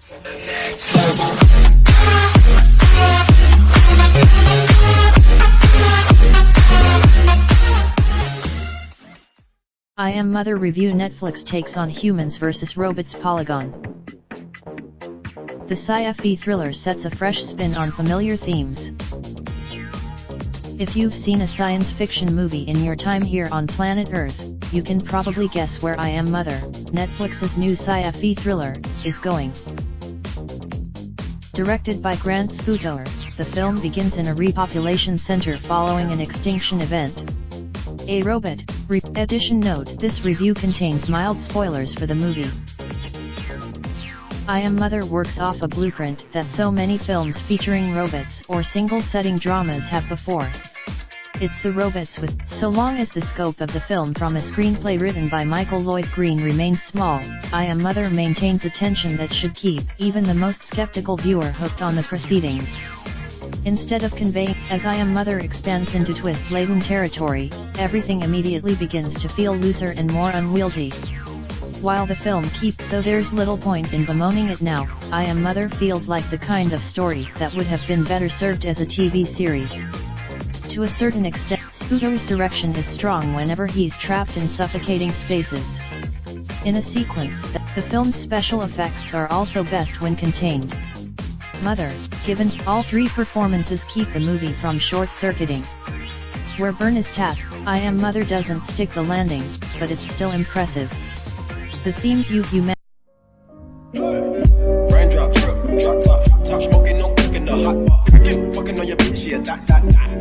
I Am Mother review. Netflix takes on humans vs. robots. Polygon. The sci-fi thriller sets a fresh spin on familiar themes. If you've seen a science fiction movie in your time here on planet Earth, you can probably guess where I Am Mother, Netflix's new sci-fi thriller, is going. Directed by Grant Sputor, the film begins in a repopulation center following an extinction event. A robot edition. Note: this review contains mild spoilers for the movie. I Am Mother works off a blueprint that so many films featuring robots or single-setting dramas have before. It's the robots with, so long as the scope of the film from a screenplay written by Michael Lloyd Green remains small, I Am Mother maintains a tension that should keep even the most skeptical viewer hooked on the proceedings. Instead of conveying, as I Am Mother expands into twist-laden territory, everything immediately begins to feel looser and more unwieldy. While the film though there's little point in bemoaning it now, I Am Mother feels like the kind of story that would have been better served as a TV series. To a certain extent, Sputor's direction is strong whenever he's trapped in suffocating spaces. In a sequence, the film's special effects are also best when contained. Mother, given, all three performances keep the movie from short-circuiting. Where Burn is tasked, I Am Mother doesn't stick the landing, but it's still impressive. The themes you mentioned. Raindrop, drip, drop top, top smoking, no cooking the hot bar. You fucking on your bitch, yeah, that.